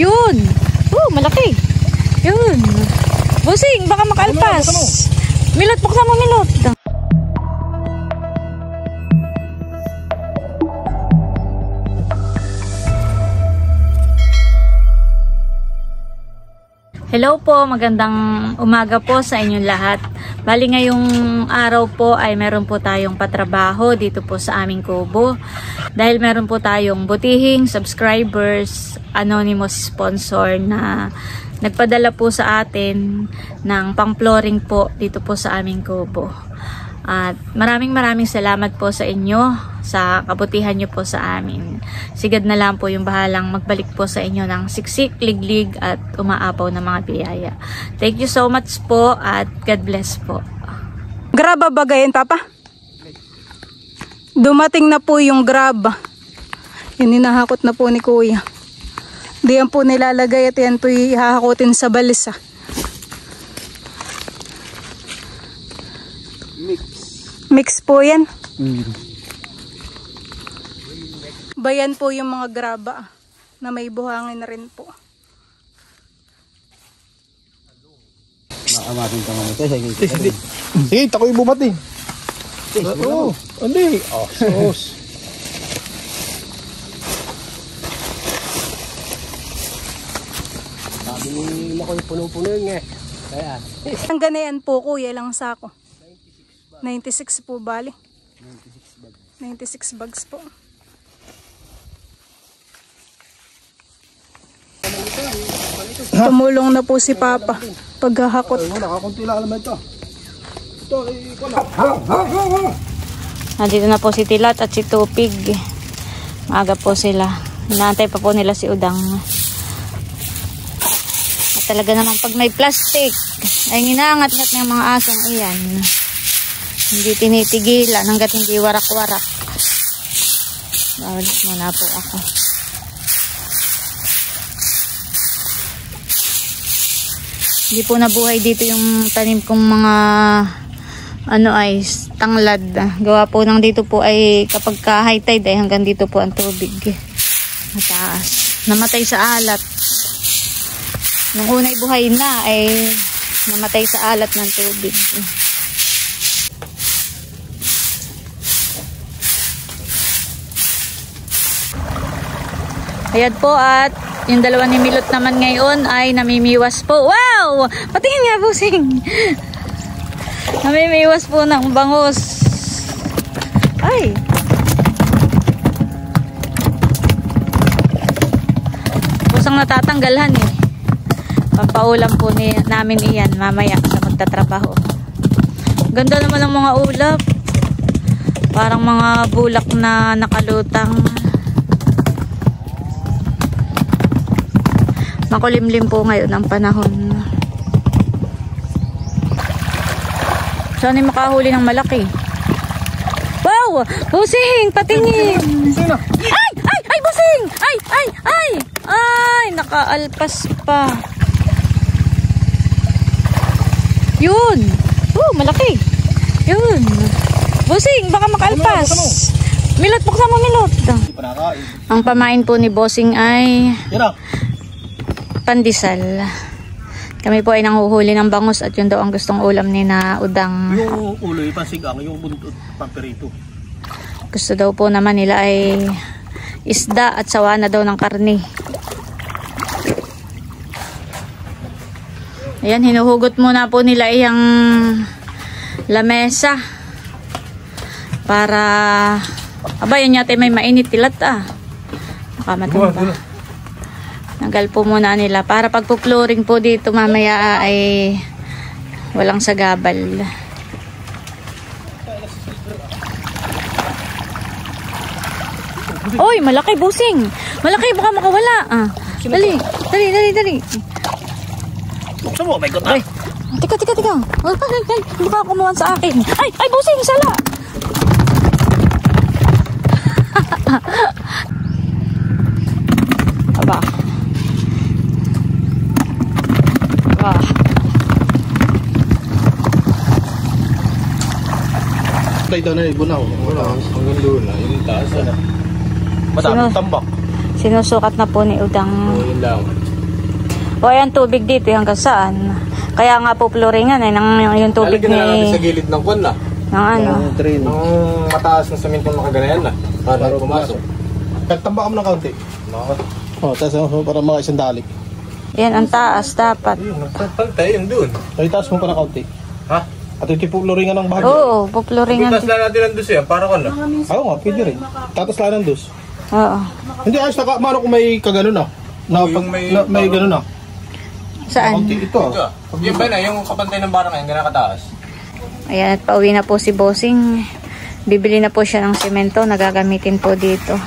Yun. Malaki. Yun. Busing, baka makalpas. Milot, buksan mo, Milot. Hello po, magandang umaga po sa inyong lahat. Bali ngayong araw po ay meron po tayong patrabaho dito po sa aming kubo. Dahil meron po tayong butihing subscribers, anonymous sponsor na nagpadala po sa atin ng pang-flooring po dito po sa aming kubo. At maraming salamat po sa inyo sa kabutihan nyo po sa amin. Sigad na lang po yung bahalang magbalik po sa inyo ng siksik, liglig at umaapaw na mga biyaya. Thank you so much po at God bless po. Graba bagayin, Papa? Dumating na po yung grab. Hinahakot na po ni Kuya. Diyan po nilalagay at yan po ihahakotin sa balisa. Mix po yan. Bayan po yung mga graba na may buhangin na rin po. Makamatin ka mamatay. Sige, takoy bumati. Oo, hindi. Sos. Sabi ni Makoy puno-puno yun eh. Kaya. Ang ganayan po, Kuya, ilang sako? 96 po bali. 96 bags po. Tumulong na po si Papa paghahakot. Nakakunti lang naman ito. Nandito na po si Tilat at si Tupig. Maaga po sila. Inaantay pa po nila si Udang. At talaga naman pag may plastic ay inaangat-ngat ng mga asong iyan. Hindi tinitigilan hanggat hindi warak-warak. Bawalik muna po ako. Hindi po nabuhay dito yung tanim kong mga ay tanglad. Gawa po ng dito po ay kapag ka high tide ay hanggang dito po ang tubig. Mataas. Namatay sa alat. Nung una'y buhay na ay namatay sa alat ng tubig. Ayan po at yung dalawa ni Milot naman ngayon ay namimiwas po. Wow! Patingin nga, Busing. Namimiwas po ng bangus. Ay! Busang natatanggalhan eh. Pampaulam po namin iyan mamaya sa magtatrabaho. Ganda naman ng mga ulap. Parang mga bulak na nakalutang. Makulimlim po ngayon ang panahon. Sana'y makahuli ng malaki. Wow! Busing! Patingin! Ay! Ay! Busing! Ay! Nakaalpas pa. Yun! Malaki! Yun! Busing! Baka makaalpas! Milot! Buksan mo, Milot! Ang pamain po ni Bossing ay pandesal. Kami po ay nanghuhuli ng bangus at yun daw ang gustong ulam ni na Udang. Yung ulo, yung pasigang, yung buntot, pamperito. Gusto daw po naman nila ay isda at sawa na daw ng karne. Ayan, hinuhugot muna po nila yung lamesa. Para, yun yata may mainit Tilat Nakamatin pa. Nagal po muna nila para pagpo-flooring po dito mamaya ay walang sagabal. Oy, malaki, Busing. Malaki, baka makawala. Dali. Buksan mo, may gota. Tika. Hindi pa kumuha sa akin. Ay, Busing, sala. Aba. Dito na ibunaw. Hanggang doon na. Yung taas na. Madaming tambak. Sinusukat na po ni Udang. Yun lang. O ayan, tubig dito hanggang saan. Kaya nga po floringan yung tubig Lalagyan na natin ni... sa gilid ng kwan na. ng ano. Ang mataas na semento makaganayan na. Para pumasok. Tagtamba ka mo ng kaunti. Tapos para mga isang dalik. Yan ang taas dapat. Pantay yun doon. Ay, taas mo pa ng kaunti. Ha? At yung kipuloringan ng bahagyo. Oo, po-floringan. Butas lang natin ang dus yan. Para kan na. Oo nga, pwede rin. Tatas lang ng dus. Oo. Hindi, ayos na ka. Mano kung may kagano na? May gano'n na. Saan? Kaunti ito. Yung ba na, yung kapantay ng barang ngayon, ganakataas. Ayan, at pauwi na po si Bossing. Bibili na po siya ng semento na gagamitin po dito.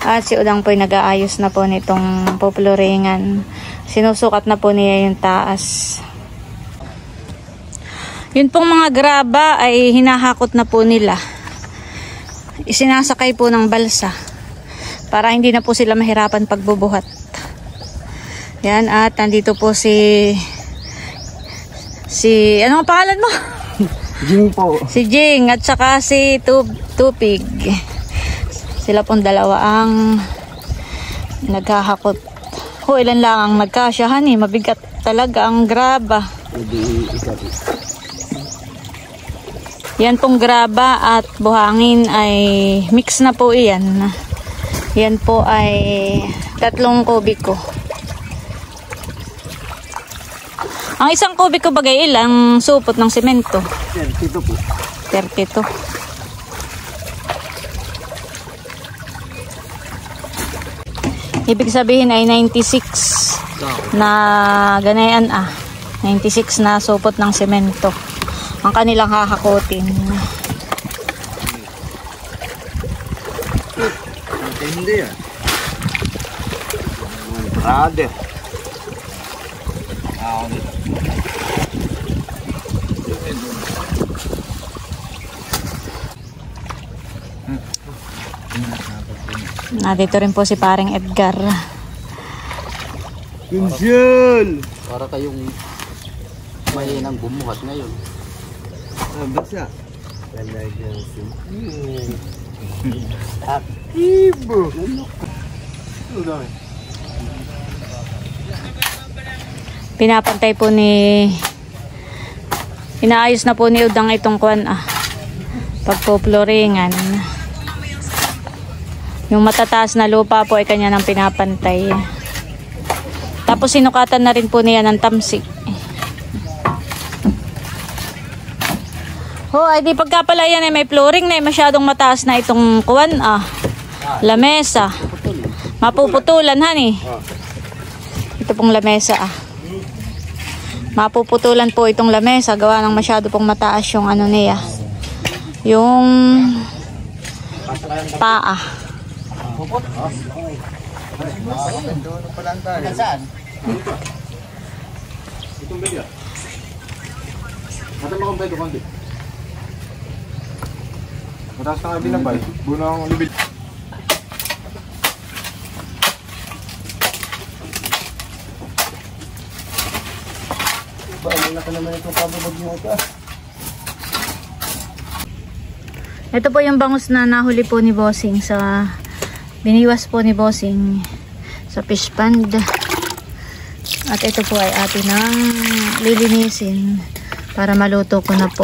At si Udang po ay nag-aayos na po nitong poploringan. Sinusukat na po niya yung taas. Yun pong mga graba ay hinahakot na po nila. Isinasakay po ng balsa para hindi na po sila mahirapan pagbubuhat. Yan, at nandito po si anong pangalan mo? Jing po. Si Jing at saka si Tupig. Sila pong dalawa ang naghahakot. Ilan lang ang nagkasyahan eh. Mabigat talaga ang graba. Yan pong graba at buhangin ay mix na po iyan. Yan po ay 3 kubiko. Ang isang kubiko bagay ilang supot ng semento? 32 po. 32. Ibig sabihin ay 96 na ganayan 96 na supot ng semento ang kanilang hahakotin. Hindi yan. Brother. Dito rin po si paring Edgar. Kunsyal! Para kayong may nang bumuhat ngayon. Basta. Aktibo. Pinapantay po inaayos na po ni Udang itong kwan pagpo-floringan. Yung matataas na lupa po ay kanya nang pinapantay. Tapos sinukatan na rin po niya ng tamsik. Ay di pagka pala yan ay may flooring na masyadong mataas na itong kuwan lamesa. Mapuputulan hani. Ito pong lamesa Mapuputulan po itong lamesa gawa ng masyado pong mataas yung ano niya. Yung paa. Saan? Itong bigyan. Mata mo kong bedo konti. Mataas na nga binabay. Bunang libil. Wala ka naman itong kababag mo ito. Ito po yung bangus na nahuli po ni Bossing biniwas po ni Bossing sa fish pond. At ito po ay atin nang lilinisin para maluto ko na po.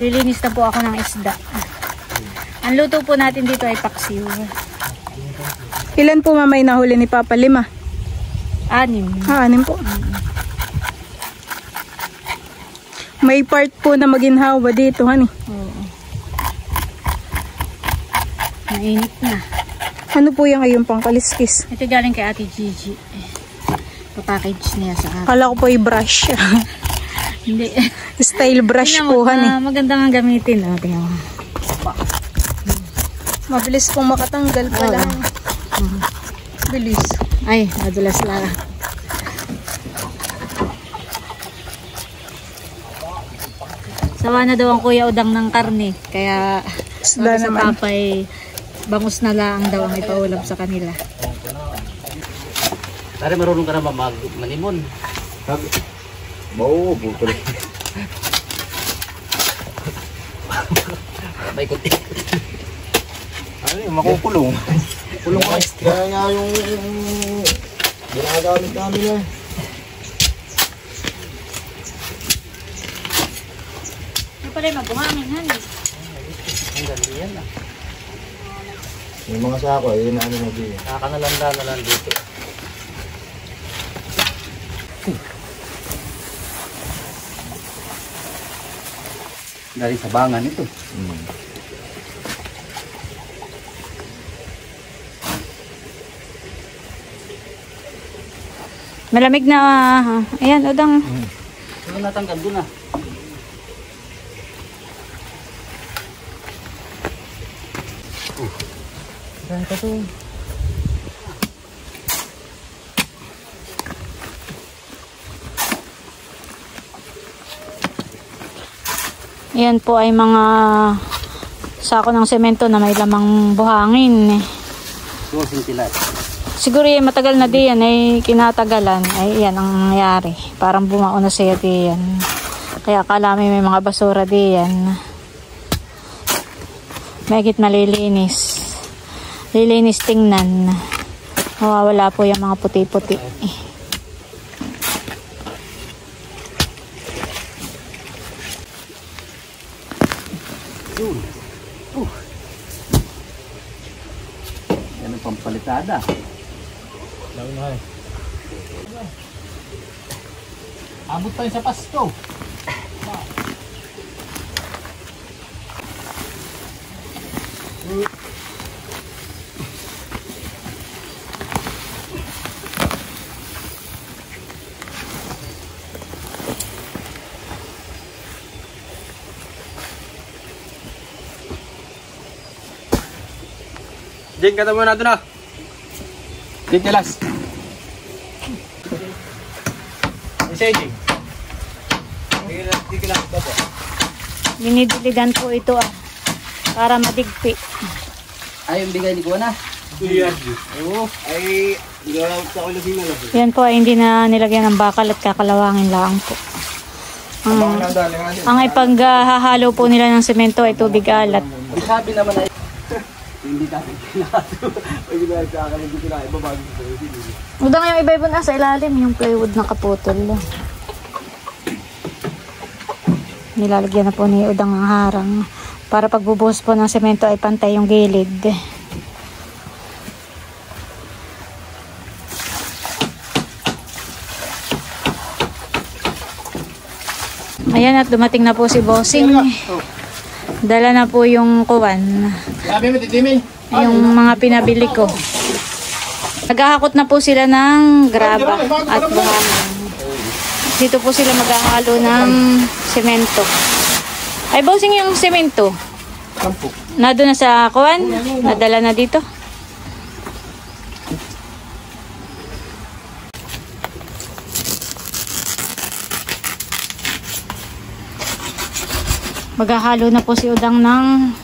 Lilinis na po ako ng isda. Ang luto po natin dito ay paksiw. Ilan po mamay nahuli ni Papa? 5? 6. 6 po. May part po na maginhawa dito, honey. Oo. Mainit na. Ano po yung ngayon pang kaliskis? Ito galing kay Ate Gigi. Papackage niya sa akin. Kala ko po yung brush. Hindi. Style brush po, honey. Maganda nga gamitin. Tingnan mo. Mabilis pong makatanggal pala. Bilis. Ay, madulas lang. Sawa na daw ang Kuya Udang ng karne. Kaya Isda sa naman. papay, bangus na lang daw ang ipaulam sa kanila. Pare, marunong ka naman manimon. Oo, buto rin. May kunti. Ano yung makukulong? Kulong ka. Kaya nga yung Ginagamit namin eh. Ano pala yung mabuhangin, honey? Ang ganda yan ah. Yung mga sako, yun na ano na din. Nakakanalanda na lang dito. Dari sa bangan ito. Malamig na, ayan, udang. Ito natanggal doon ah. Saan ka to? Ayan po ay mga sako ng semento na may lamang buhangin. Suwasin sila. Siguro yung matagal na diyan ay kinatagalan. Ay yan ang nangyari. Parang bumao na siya diyan. Kaya akala may mga basura diyan. Mahigit malilinis. Lilinis tingnan. Mawawala po yung mga puti-puti. Yan ang pampalitada. Lawin na eh. Abot tayo sa Pasko. Jing, kata mo na ito na. Jing, kilas. Isa Jing. Di kilas ba po? Dinidiligan po ito para madigpi. Ay, yung bigay ni Kuwana. Iya. Oo. Ay, gawin sa ulo din na. Yan po ay hindi na nilagyan ng bakal at kakalawangin lang po. Ang ipaghahalo po nila ng semento ay tubig alat. Sabi naman ay Hindi natin kinato. Pag ginagawa sa akin, hindi kinato. Ibabagin sa iyo. Udang yung iba-iba na sa ilalim, yung plywood na kaputol. Nilalagyan na po ni Udang ang harang. Para pagbubuhos po ng semento ay pantay yung gilid. Ayan at dumating na po si Bossing. Dala na po yung kuwan. Sabi mo, titimin. Yung mga pinabili ko. Naghahakot na po sila ng graba at buhangin. Dito po sila maghahalo ng semento. Ay, Bossing yung semento. Nado na sa kuwan? Nadala na dito? Maghahalo na po si Udang ng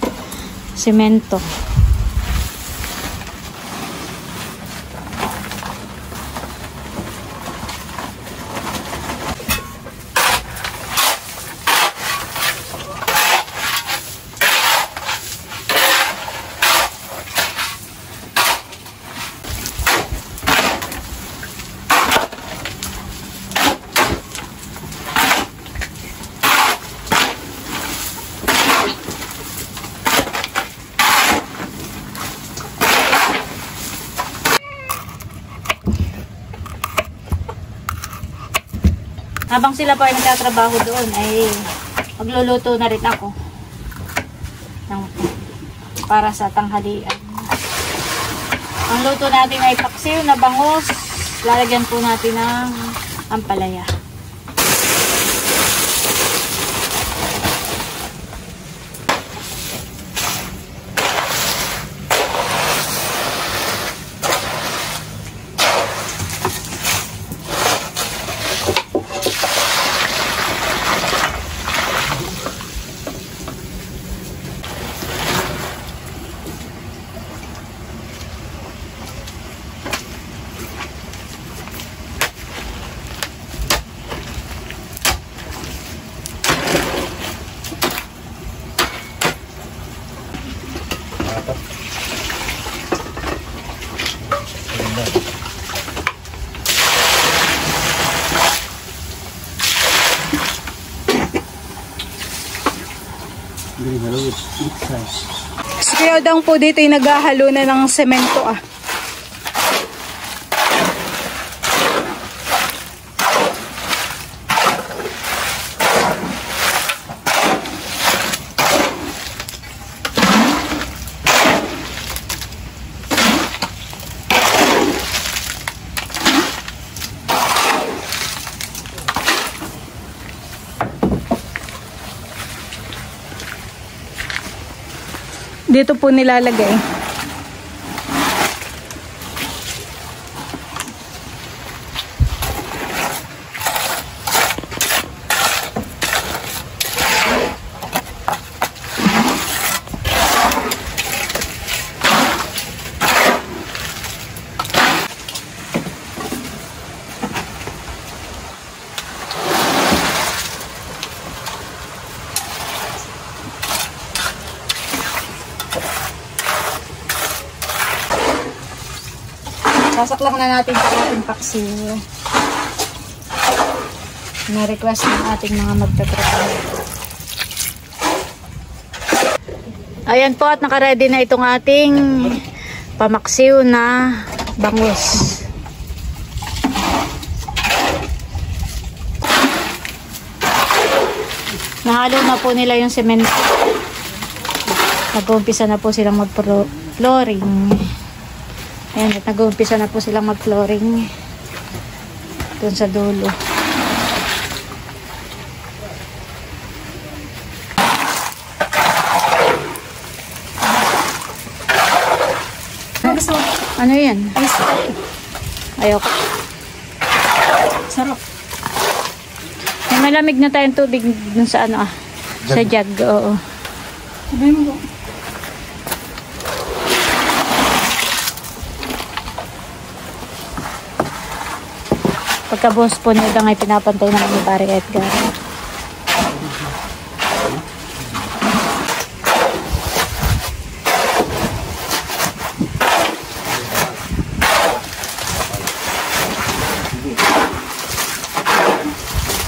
semento. Habang sila pa ay nagtatrabaho doon, ay magluluto na rin ako para sa tanghalian. Ang luto natin ay paksiw na bangus. Lalagyan po natin ng ampalaya. Si Kuya Odang po dito ay naghahalo na ng semento ah. Dito po nilalagay. Sasaklak na natin sa ating paksiw. Na-request ng ating mga magtatrabaho. Ayan po at nakaready na itong ating pamaksiw na bangus. Nahalo na po nila yung semento. Nag-uumpisa na po silang mag-flooring. Ayan, at nag-uumpisa na po silang mag-flooring doon sa dulo. Ano yan? Ayoko. Sarap. May malamig na tayong tubig dun sa ano ah. Sa jug, oo. Sabihin mo. Pagka-boss po nito ay pinapantay naman ni Pare Edgar.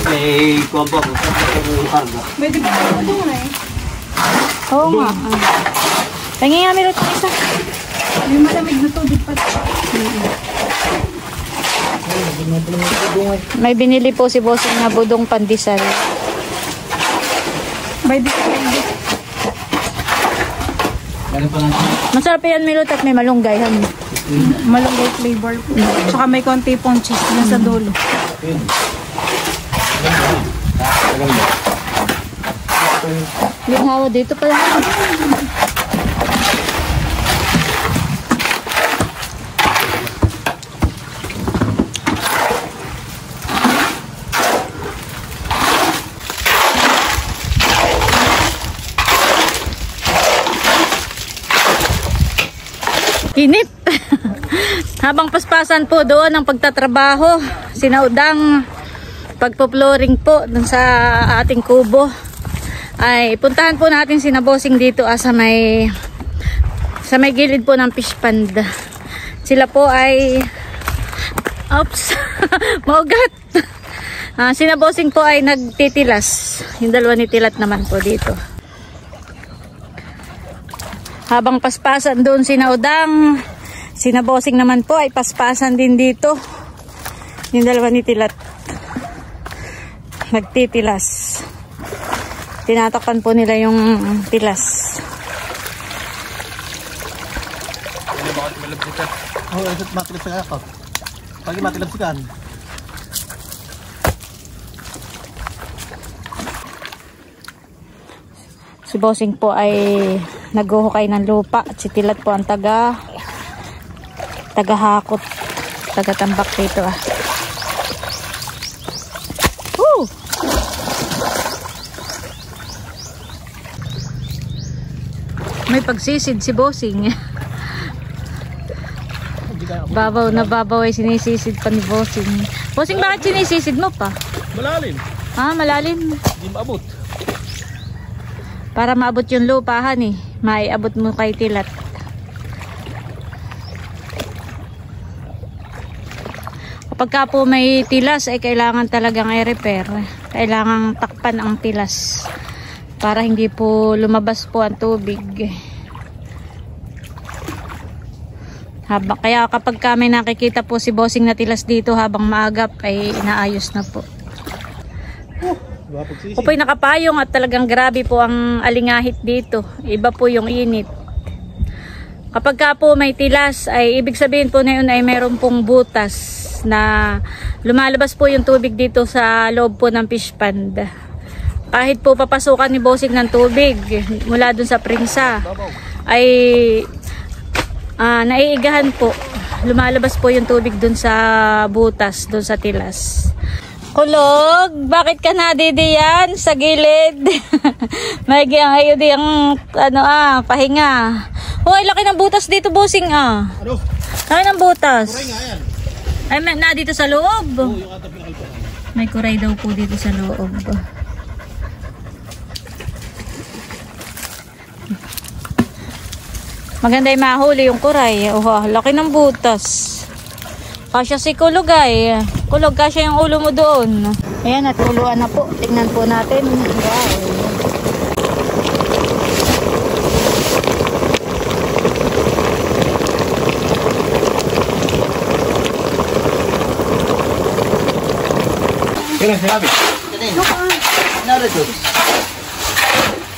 May kompo ko sa karga. May di ba ito nga eh? Oo nga. Tingin nga meron ito isa. May malamig na tubig pa. May binili po si boss na budong pandesal. May di ba? Masarap yan milot at may malunggay. Malunggay flavor po. Tsaka may konti pong cheese na sa dulo. Yung hawa dito pala. Init. Habang paspasan po doon ang pagtatrabaho, sinaudang pagpo-flooring po dun sa ating kubo, ay puntahan po natin si Bossing dito sa may gilid po ng fish pond. Sila po ay maugat. Si Bossing po ay nagtitilas. Yung dalawa ni Tilat naman po dito. Habang paspasan doon sinaudang, si Bossing naman po ay paspasan din dito. Yung dalawa ni Tilat nagtitilas. Tinatakpan po nila yung tilas. Bakit malabsi ka? Oo, isot matilabsi ka ako. Pag matilabsi ka. Si Bossing po ay naghuhukay ng lupa at si Tilat po ang tagahakot, tagatambak dito ah. Woo! May pagsisid si Bossing. Babaw na babaw ay sinisisid pa ni Bossing. Bossing, bakit sinisisid mo pa? Malalim. Ah, malalim. Hindi maabot. Para maabot yung lupahan eh. Maiabot mo kay Tilat. Kapag ka po may tilas ay kailangan talagang i-repair. Kailangang takpan ang tilas para hindi po lumabas po ang tubig. Kaya kapag kami nakikita po si bossing na tilas dito habang maagap ay inaayos na po. Ako po'y nakapayong at talagang grabe po ang alingahit dito. Iba po yung init. Kapag ka po may tilas ay ibig sabihin po na yun ay meron pong butas na lumalabas po yung tubig dito sa loob po ng fish pond. Kahit po papasukan ni bossing ng tubig mula dun sa prinsa ay naiigahan po. Lumalabas po yung tubig dun sa butas, dun sa tilas. Kulog, bakit ka nadidiyan sa gilid? May ayaw diyang pahinga. Hoy, laki ng butas dito, bossing ah. Ano? Laki ng butas. Kuray nga yan. Ay, na dito sa loob. Oo, yung atap ng alpa. May kuray daw po dito sa loob. Maganda yung mahuli yung kuray. Oh, laki ng butas. Kasya si Kulog ay. Kulog, kasya yung ulo mo doon. Ayan, at tuluan na po. Tingnan po natin. Wow. Yan ang sinabi. Narito.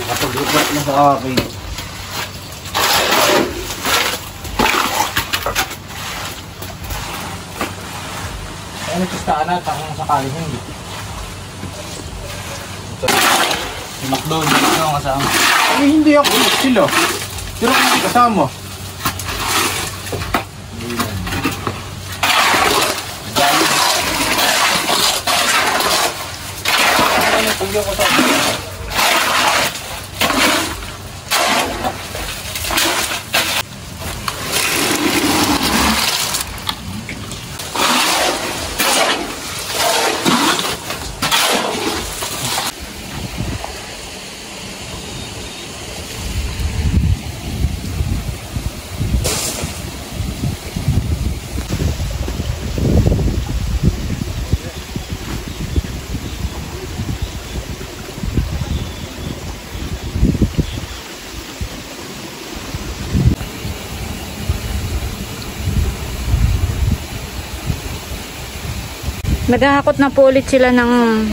Kapag-upat na sa akin. Ano kistaan na, takong sakali hindi. Si McDon, dito ang kasama. Ay, hindi ako. Sila. Sila kung hindi kasama. Naghahakot na po ulit sila ng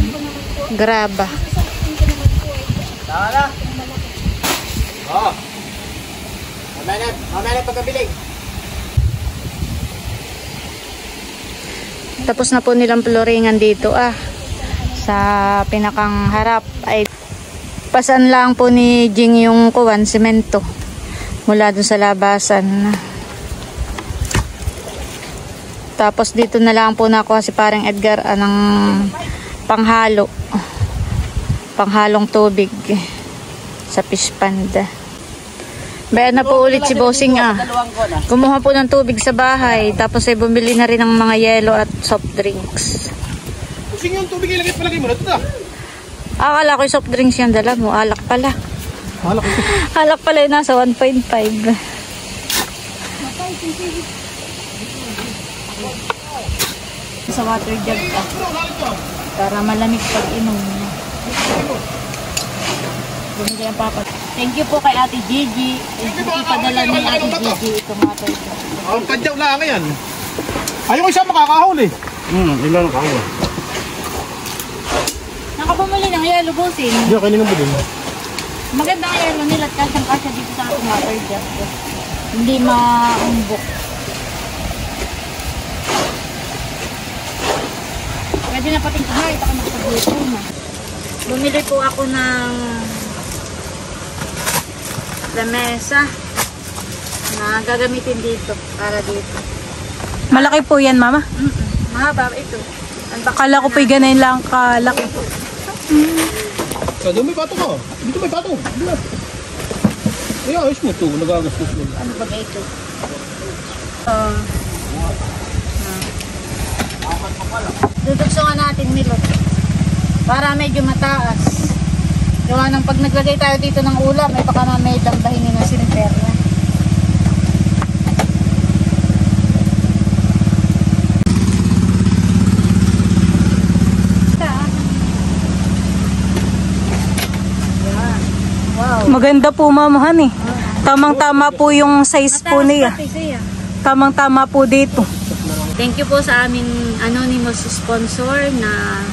graba. Tara. Oo. Mamaya na pagkabilig. Tapos na po nilang floringan dito sa pinakang harap ay pasan lang po ni Jing yung kuwan, semento mula dun sa labasan. Tapos dito na lang po nakuha si parang Edgar ng panghalong tubig sa fish pond. Bayan na po ulit si bossing Kumuha po ng tubig sa bahay, tapos ay bumili na rin ng mga yelo at soft drinks. Bossing yung tubig ilagay palagay mo na ito. Akala ko yung soft drinks yung dala mo, alak pala. Alak pala yung nasa 1.5. Sa water jug para malamig pag inom. Bumili ang papa. Thank you po kay Ate Gigi. Ipadala ni Ate Gigi itong water jug. Ang kadyaw lang yan. Ayaw ko siya makakahuli. Ilan ang kahuli. Nakabumili ng yelo, bossing. Hindi, kainin mo din. Magandang yelo nila at kasyang-kasya dito sa ating water jug. Hindi maumbok. Pwede na pating kahit ako magpagluto na. Bumili po ako ng lamesa na gagamitin dito, para dito. Malaki po yan, mama. Mahaba ito. Akala ko po'y ganun lang kalaki. Doon may pato ka. Dito may pato. Ay, ayos mo ito. Nagagastos mo. Ano ba ito? Dudugsungan natin milot para medyo mataas. Gawa ng pag naglagay tayo dito ng ulam, ay baka mamay dambahin ng siniperna. Yan. Ganda po mamahan eh. Tamang-tama po yung size po niya. Tamang-tama po dito. Thank you po sa aming anonymous sponsor na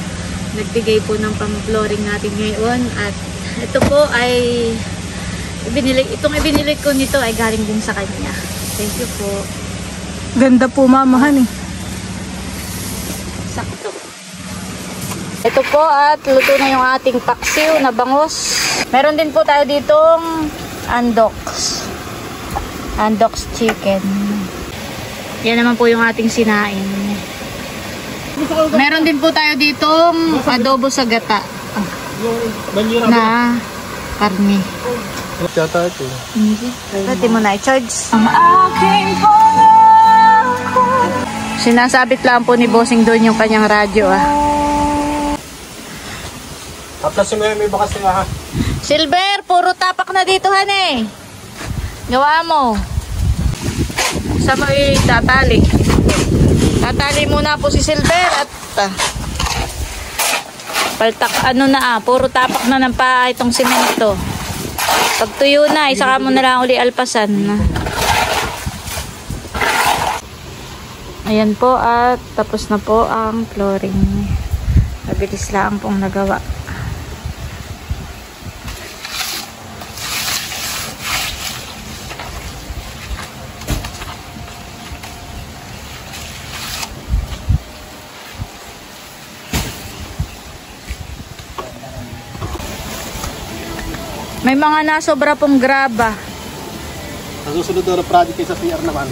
nagbigay po ng pang-flooring natin ngayon. At ito po ay itong ibinili ko nito ay galing din sa kanya. Thank you po. Ganda po mamahan eh. Sakto. Ito po at luto na yung ating paksiw na bangus. Meron din po tayo ditong andoks. Andoks chicken. Yan naman po yung ating sinain. Meron din po tayo ditong adobo sa gata na karne. Yata ito. Pwede mo na i-charge. Sinasabit lang po ni Bossing doon yung kanyang radyo ah. Tapos may bakas niya ha. Silver, puro tapak na dito hane. Gawa mo. Sa mo tatali. Tatali muna po si Silver at paltak puro tapak na ng pa itong semento. Pag tuyo na, isaka mo na lang uli alpasan. Ayan po at tapos na po ang flooring. Mabilis lang pong nagawa. May mga nasobra pong graba. Sa susunod na project kayo sa PR naman.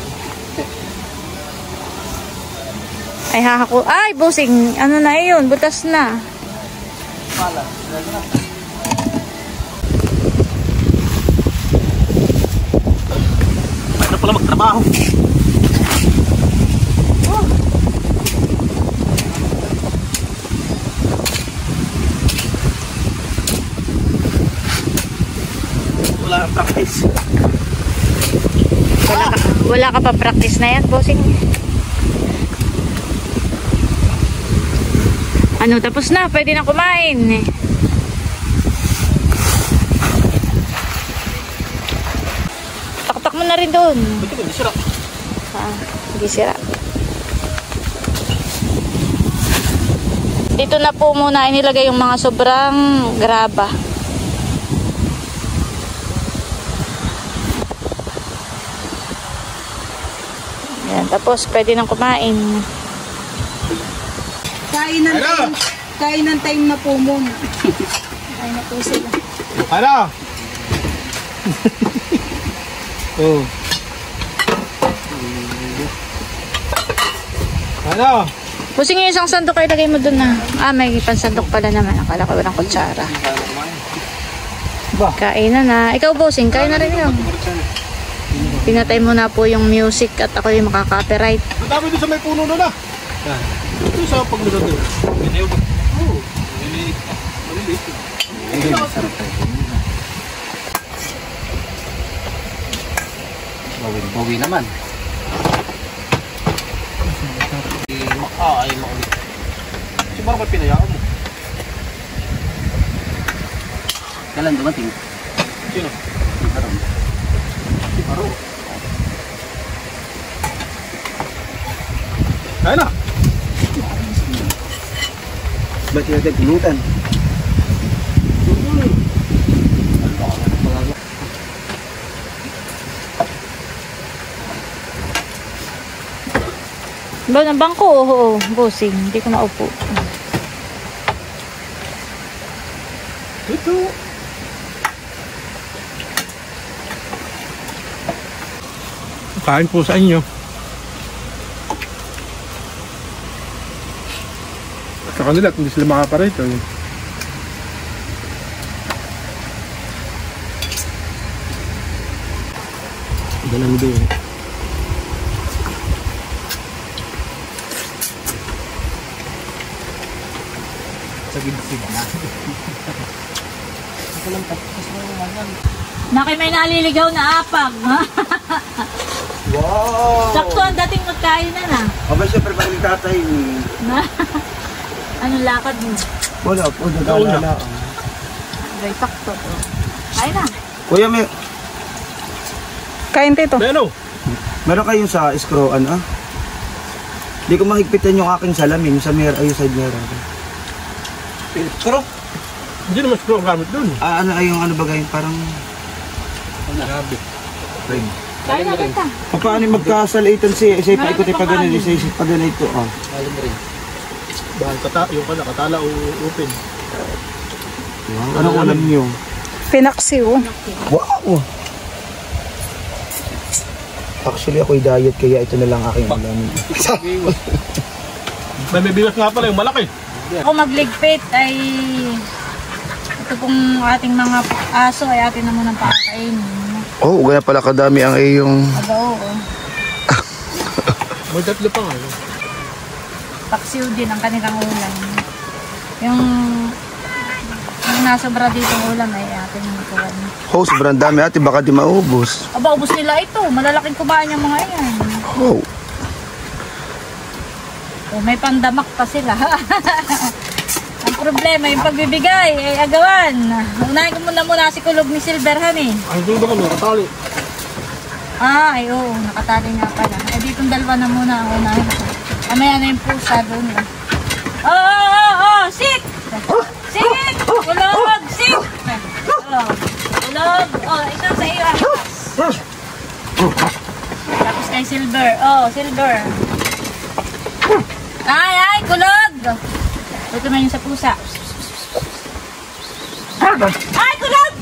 Ay hahako. Ay, Bossing. Ano na yun? Butas na. Ano pala magtrabaho? Wala kang practice. Wala ka pa practice na yan, Bossing. Ano, tapos na. Pwede na kumain. Taktak mo na rin doon. Ito hindi sira. Hindi sira. Dito na po muna inilagay yung mga sobrang graba. Yan, tapos pwede nang kumain. Kain ng time na po muna. Kain na po sila. Ano? Oh. Ano? Busing yung isang sandok ay lagay mo dun na. May pansandok pala naman. Akala ko walang kutsara. Kain na. Ikaw, Bossing, kain na rin yun. Pinatay mo na po yung music at ako yung makaka-copyright. Ang dami doon sa may puno na na. Ito sa paglusot doon. Oo. Bawi naman. Ay, maulit. Si Marco pinayaan mo. Kailan dumating? Sino? Si Parong. Si Paro. Kaya na. Ba't yung nagpulutan? Ba, ng bangko? Oo, Bossing. Hindi ko maupo. Ito. Kain po sa inyo. Sa kanila, hindi sila makaparito. Dalang doon. Sagidsig na. Naki may naliligaw na apag. Wow! Sakto ang dating magkain na na. Aba, syempre pa rin tatay. Anong lakad mo? Wala po, nagawala. Ay, sakto. Kain na. Kuya, Kain tito. meron kayong sa screw-an Hindi ko mahigpitan yung aking salamin sa side mirror. Screw? Hindi naman screw ang gamit dun. Ano ba gayon? Parang... Grabe. Ring. Kain na tita. Paano magkasalaitan siya? Isa paikot pa ganun, isa pa ganito. Aling rin. Bahal yung katala o open. Anong alam niyo? Pinaksiw. Wow! Actually, ako'y diet kaya ito na lang aking alam. May bigas nga pala yung malaki. Ako magligpit ay ito pong ating mga aso ay atin na munang pakakain. Oh, ganyan pala kadami ang iyong... Oo. May tatlo pa nga. Paksiw din ang kanilang ulam. Yung nasobra dito ng ulam ay atin na nakuhan. Oh, sobrang dami ate, baka di maubos. Aba, ubos nila ito. Malalaking kumain yung mga yan. Oh. May pandamak pa sila. Ang problema, yung pagbibigay ay agawan. Unahin ko muna si kulog ni Silverhan eh. Ay, doon ba kami? Katali. Ay oo, nakatali nga pala. Eh, ditong dalawa na muna ang unahin ko. Amaya na yung pusa doon. Sit! Sit! Kulog! Sit! Kulog! Isang sa iyo. Tapos kay Silver. Silver. Ay, kulog! Ito naman yung sa pusa. Ay, kulog!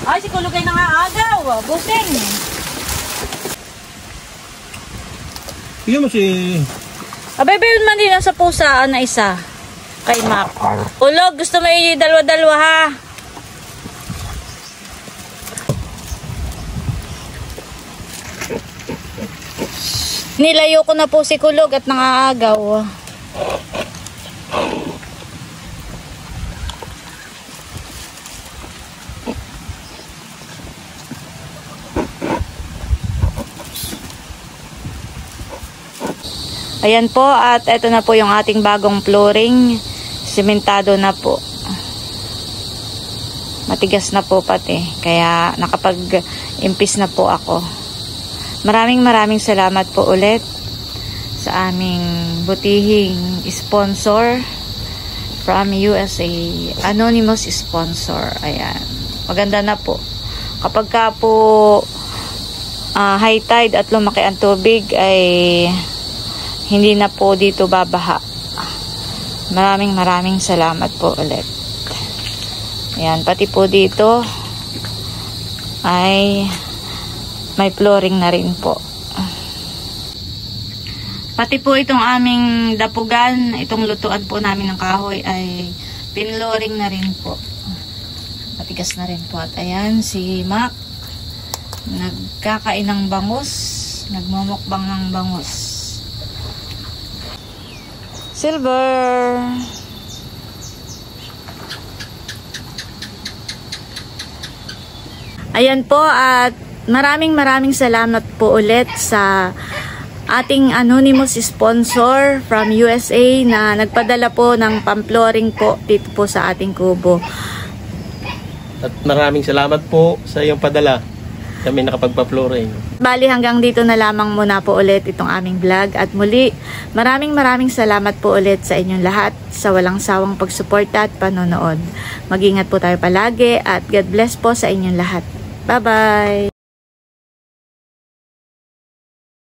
Ay, si kulog ay nangaagaw. Busing. Iyon mo si... Abay, bayon man din ang sa pusa na isa. Kay Mac. Kulog, gusto mo yung dalawa-dalawa ha? Nilayo ko na po si kulog at nangaagaw. Ayan po, at ito na po yung ating bagong flooring. Simentado na po. Matigas na po pati. Kaya nakapag-impis na po ako. Maraming salamat po ulit sa aming butihing sponsor from USA. Anonymous sponsor. Ayan. Maganda na po. Kapag ka po high tide at lumaki ang tubig ay hindi na po dito babaha. Maraming salamat po ulit. Ayan, pati po dito ay may flooring na rin po. Pati po itong aming dapugan, itong lutuan po namin ng kahoy ay pinlooring na rin po. Matigas na rin po. At ayan, si Mac nagkakain ng bangus, nagmumukbang ng bangus. Silver. Ayan po, at maraming salamat po ulit sa ating anonymous sponsor from USA na nagpadala po ng pamflooring po dito po sa ating kubo. At maraming salamat po sa iyong padala. Kami nakapagpa-flooring. Bali, hanggang dito na lamang muna po ulit itong aming vlog. At muli, maraming salamat po ulit sa inyong lahat sa walang sawang pagsuporta at panonood. Mag-ingat po tayo palagi at God bless po sa inyong lahat. Bye-bye!